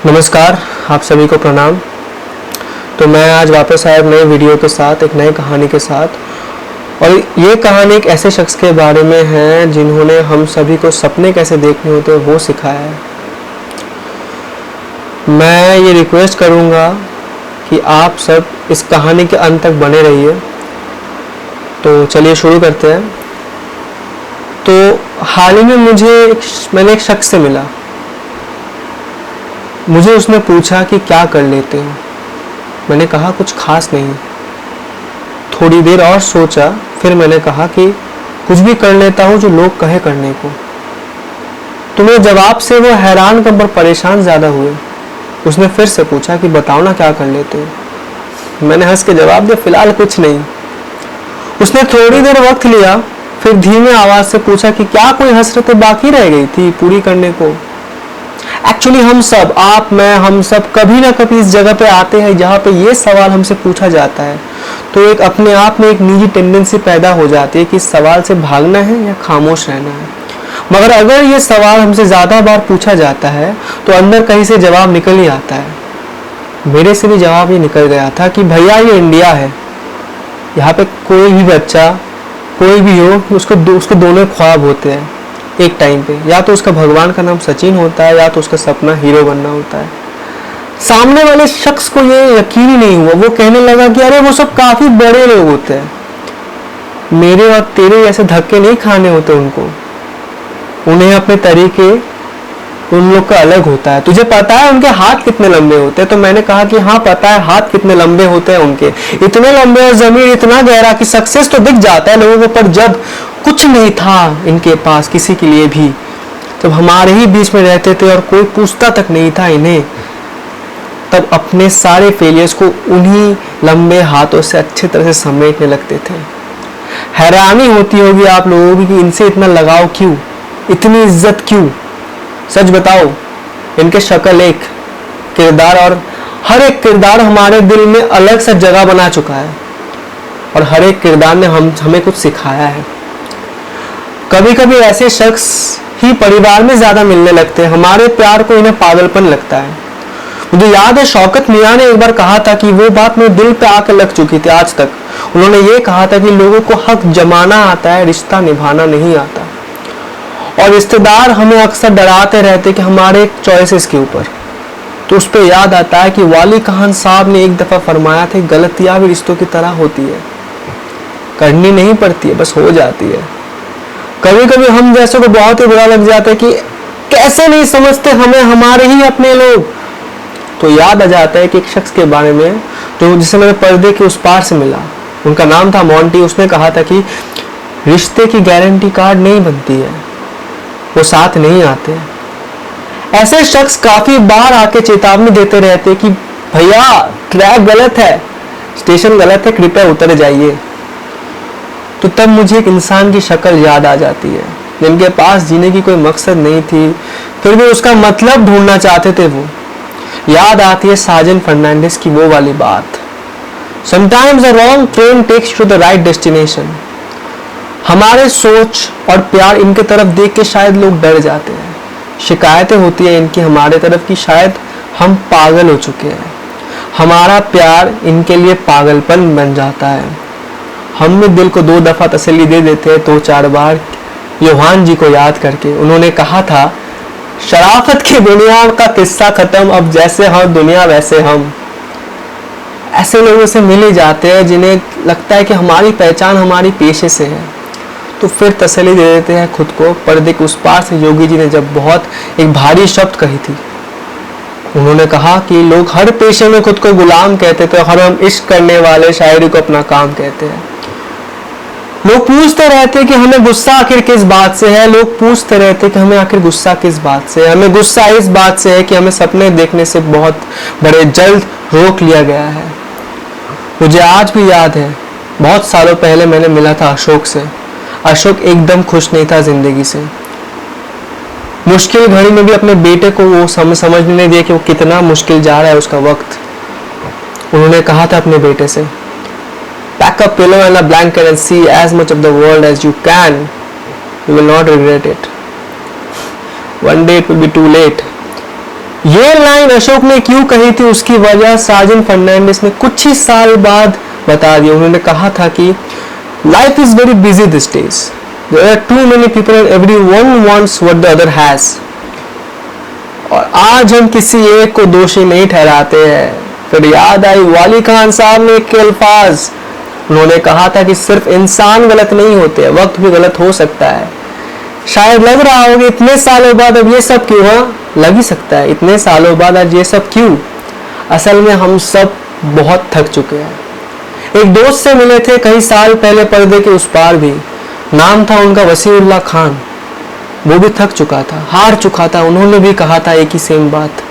नमस्कार, आप सभी को प्रणाम। तो मैं आज वापस आया एक नए वीडियो के साथ, एक नई कहानी के साथ। और ये कहानी एक ऐसे शख्स के बारे में है जिन्होंने हम सभी को सपने कैसे देखने होते हैं वो सिखाया है। मैं ये रिक्वेस्ट करूँगा कि आप सब इस कहानी के अंत तक बने रहिए। तो चलिए शुरू करते हैं। तो हाल ही में मैंने एक शख्स से मिला। मुझे उसने पूछा कि क्या कर लेते हो। मैंने कहा कुछ खास नहीं। थोड़ी देर और सोचा, फिर मैंने कहा कि कुछ भी कर लेता हूँ जो लोग कहे करने को। तो मेरे जवाब से वो हैरान कम पर परेशान ज़्यादा हुए। उसने फिर से पूछा कि बताओ ना क्या कर लेते हो। मैंने हंस के जवाब दिया, फिलहाल कुछ नहीं। उसने थोड़ी देर वक्त लिया, फिर धीमे आवाज़ से पूछा कि क्या कोई हसरतें बाकी रह गई थी पूरी करने को। एक्चुअली हम सब, आप, मैं, हम सब कभी ना कभी इस जगह पे आते हैं जहाँ पे ये सवाल हमसे पूछा जाता है। तो एक अपने आप में एक निजी टेंडेंसी पैदा हो जाती है कि इस सवाल से भागना है या खामोश रहना है। मगर अगर ये सवाल हमसे ज़्यादा बार पूछा जाता है तो अंदर कहीं से जवाब निकल ही आता है। मेरे से भी जवाब ये निकल गया था कि भैया ये इंडिया है। यहाँ पे कोई भी बच्चा, कोई भी हो, उसको दोनों ख्वाब होते हैं एक टाइम पे। या तो उसका भगवान का नाम सचिन होता है या तो उसका सपना हीरो बनना होता है। सामने वाले शख्स को ये यकीन ही नहीं हुआ। वो कहने लगा कि अरे वो सब काफी बड़े लोग होते हैं, मेरे और तेरे ऐसे धक्के नहीं खाने होते उनको। उन्हें अपने तरीके उन लोग का अलग होता है। तुझे पता है उनके हाथ कितने लंबे होते हैं? तो मैंने कहा कि हाँ पता है, हाथ कितने लंबे होते हैं उनके, इतने लंबे और जमीन इतना गहरा कि सक्सेस तो दिख जाता है लोगों को, पर जब कुछ नहीं था इनके पास किसी के लिए भी, जब हमारे ही बीच में रहते थे और कोई पूछता तक नहीं था इन्हें, तब अपने सारे फेलियर्स को उन्हीं लंबे हाथों से अच्छी तरह से समेटने लगते थे। हैरानी होती होगी आप लोगों की कि इनसे इतना लगाव क्यों, इतनी इज्जत क्यों। सच बताओ, इनके शक्ल एक किरदार, और हर एक किरदार हमारे दिल में अलग सा जगह बना चुका है और हर एक किरदार ने हमें कुछ सिखाया है। कभी कभी ऐसे शख्स ही परिवार में ज्यादा मिलने लगते हैं। हमारे प्यार को इन्हें पागलपन लगता है। मुझे याद है शौकत मियां ने एक बार कहा था कि वो बात मेरे दिल पे आकर लग चुकी थी आज तक। उन्होंने ये कहा था कि लोगों को हक जमाना आता है, रिश्ता निभाना नहीं आता। और रिश्तेदार हमें अक्सर डराते रहते कि हमारे चॉइसेस के ऊपर। तो उस पर याद आता है कि वाली खान साहब ने एक दफा फरमाया था, गलतियां भी रिश्तों की तरह होती है, करनी नहीं पड़ती है, बस हो जाती है। कभी कभी हम जैसे को बहुत ही बुरा लग जाता है कि कैसे नहीं समझते हमें हमारे ही अपने लोग। तो याद आ जाता है कि एक शख्स के बारे में जो जिसे मैंने पर्दे के उस पार से मिला, उनका नाम था मोंटी। उसने कहा था कि रिश्ते की गारंटी कार्ड नहीं बनती है, वो साथ नहीं आते। ऐसे शख्स काफी बार आके चेतावनी देते रहते कि भैया ट्रैक गलत है, स्टेशन गलत है, कृपया उतर जाइए। तो तब मुझे एक इंसान की शक्ल याद आ जाती है जिनके पास जीने की कोई मकसद नहीं थी, फिर भी उसका मतलब ढूंढना चाहते थे। वो याद आती है साजन फर्नांडिस की वो वाली बात, sometimes the wrong train takes to the right destination. हमारे सोच और प्यार इनके तरफ देख के शायद लोग डर जाते हैं। शिकायतें होती है इनकी हमारे तरफ की, शायद हम पागल हो चुके हैं। हमारा प्यार इनके लिए पागलपन बन जाता है। हम भी दिल को 2 दफा तसल्ली दे देते हैं, 2-4 बार योहान जी को याद करके। उन्होंने कहा था, शराफत की दुनिया का किस्सा खत्म, अब जैसे हम दुनिया वैसे हम। ऐसे लोगों से मिल ही जाते हैं जिन्हें लगता है कि हमारी पहचान हमारी पेशे से है, तो फिर तसल्ली दे देते हैं खुद को। पर्दे के उस पार से योगी जी ने जब बहुत एक भारी शब्द कही थी, उन्होंने कहा कि लोग हर पेशे में खुद को गुलाम कहते थे और हम इश्क करने वाले शायरी को अपना काम कहते हैं। लोग पूछते रहते कि हमें गुस्सा आखिर किस बात से है। लोग पूछते रहते कि हमें आखिर गुस्सा किस बात से है। हमें गुस्सा इस बात से है कि हमें सपने देखने से बहुत बड़े जल्द रोक लिया गया है। मुझे आज भी याद है, बहुत सालों पहले मैंने मिला था अशोक से। अशोक एकदम खुश नहीं था जिंदगी से। मुश्किल घड़ी में भी अपने बेटे को वो समझने नहीं दिया कि वो कितना मुश्किल जा रहा है उसका वक्त। उन्होंने कहा था अपने बेटे से, pack a pillow and a blanket and see as much of the world as you can. You will not regret it. One day it will be too late. ये लाइन अशोक ने क्यों कही थी, उसकी वजह साजन फर्नांडिस ने कुछ ही साल बाद बता दी। उन्होंने कहा था कि life is very busy this days, there are too many people and everyone wants what the other has. और आज हम किसी एक को दोषी नहीं ठहराते हैं। फिर याद आई वाली खान साहब ने एक अल्फाज, उन्होंने कहा था कि सिर्फ इंसान गलत नहीं होते, वक्त भी गलत हो सकता है। शायद लग रहा होगा इतने सालों बाद अब ये सब क्यों, हाँ लग ही सकता है इतने सालों बाद आज ये सब क्यों। असल में हम सब बहुत थक चुके हैं। एक दोस्त से मिले थे कई साल पहले पर्दे के उस पार भी, नाम था उनका वसीउल्लाह खान। वो भी थक चुका था, हार चुका था। उन्होंने भी कहा था एक ही सेम बात,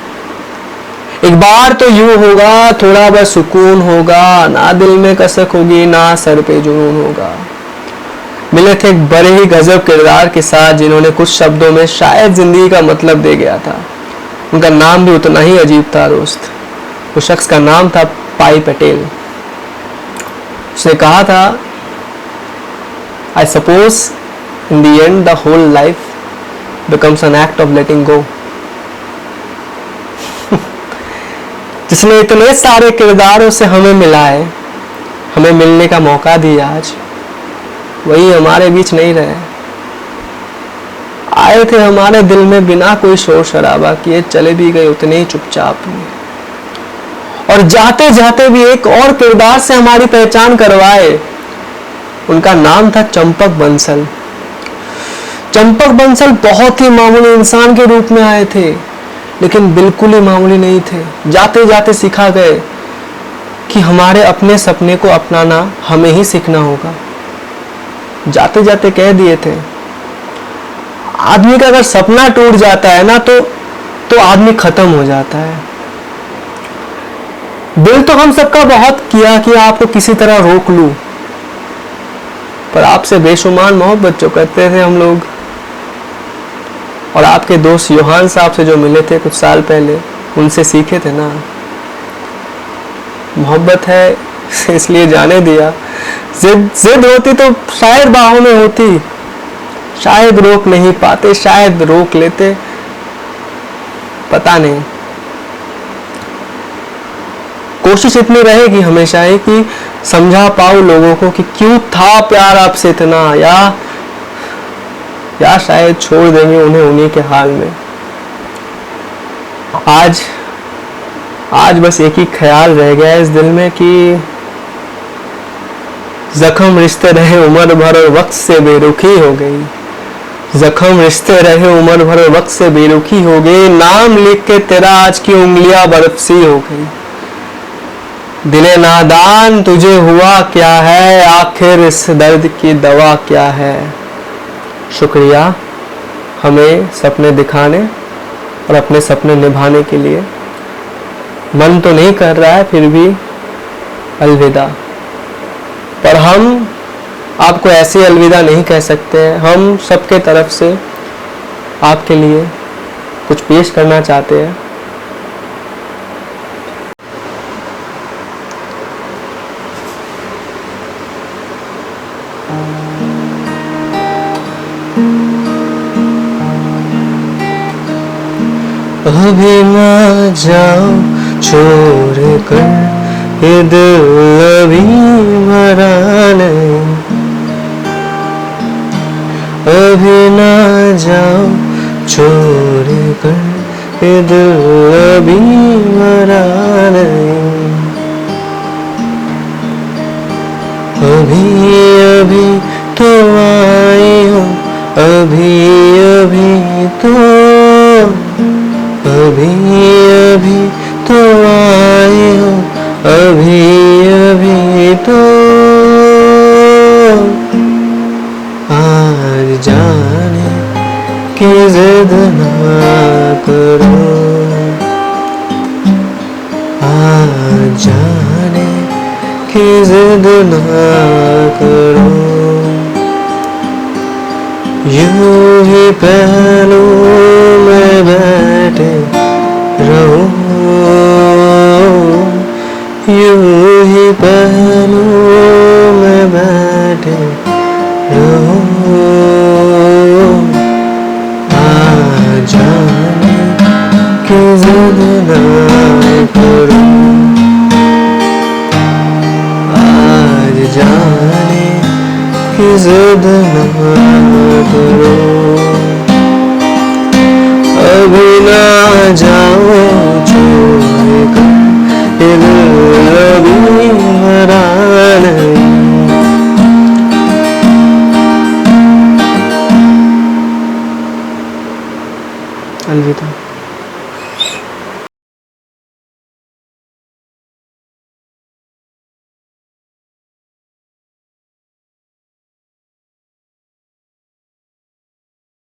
एक बार तो यूं होगा, थोड़ा बस सुकून होगा, ना दिल में कसक होगी ना सर पे जुनून होगा। मिले थे एक बड़े ही गजब किरदार के साथ, जिन्होंने कुछ शब्दों में शायद जिंदगी का मतलब दे गया था। उनका नाम भी उतना ही अजीब था दोस्त। उस शख्स का नाम था पाई पटेल। उसने कहा था, I suppose in the end the whole life becomes an act of letting go. जिसने इतने सारे किरदारों से हमें मिला है, हमें मिलने का मौका दिया, आज वही हमारे बीच नहीं रहे। आए थे हमारे दिल में बिना कोई शोर शराबा किए, चले भी गए उतने ही चुपचाप। और जाते जाते भी एक और किरदार से हमारी पहचान करवाए। उनका नाम था चंपक बंसल। चंपक बंसल बहुत ही मामूली इंसान के रूप में आए थे, लेकिन बिल्कुल ही मामूली नहीं थे। जाते जाते सिखा गए कि हमारे अपने सपने को अपनाना हमें ही सीखना होगा। जाते जाते कह दिए थे, आदमी का अगर सपना टूट जाता है ना तो आदमी खत्म हो जाता है। दिल तो हम सबका बहुत किया कि आपको किसी तरह रोक लूं, पर आपसे बेशुमार मोहब्बत जो करते थे हम लोग। और आपके दोस्त योहान साहब से जो मिले थे कुछ साल पहले, उनसे सीखे थे ना, मोहब्बत है इसलिए जाने दिया। जिद होती तो शायद बाहों में होती, शायद रोक नहीं पाते, शायद रोक लेते, पता नहीं। कोशिश इतनी रहेगी हमेशा ही कि समझा पाऊं लोगों को कि क्यों था प्यार आपसे इतना, या शायद छोड़ देंगे उन्हें उन्हीं के हाल में। आज बस एक ही ख्याल रह गया है इस दिल में कि जख्म रिश्ते रहे उम्र भर और वक्त से बेरुखी हो गई। जख्म रिश्ते रहे उम्र भर और वक्त से बेरुखी हो गई। नाम लिख के तेरा आज की उंगलियां बर्फ सी हो गई। दिले नादान तुझे हुआ क्या है, आखिर इस दर्द की दवा क्या है। शुक्रिया हमें सपने दिखाने और अपने सपने निभाने के लिए। मन तो नहीं कर रहा है, फिर भी अलविदा। पर हम आपको ऐसे अलविदा नहीं कह सकते हैं। हम सबके तरफ से आपके लिए कुछ पेश करना चाहते हैं। अभी ना जाओ छोड़ कर ये दिल अभी मरा नहीं। अभी ना जाओ छोड़ कर ये दिल अभी मरा नहीं। अभी अभी तो आई हो, अभी अभी तो, अभी अभी तो आए हो, अभी अभी तो। आज जाने की जिद ना करो, आज जाने की जिद ना करो। यूं ही पहलू में बैठे रहो, यूं ही पहलू में बैठे रहो। आ जाने की जिद ना करो, आज जाने की जिद ना करो, अभी ना जाओ छोड़ कर, ये दिल अभी हरा नहीं।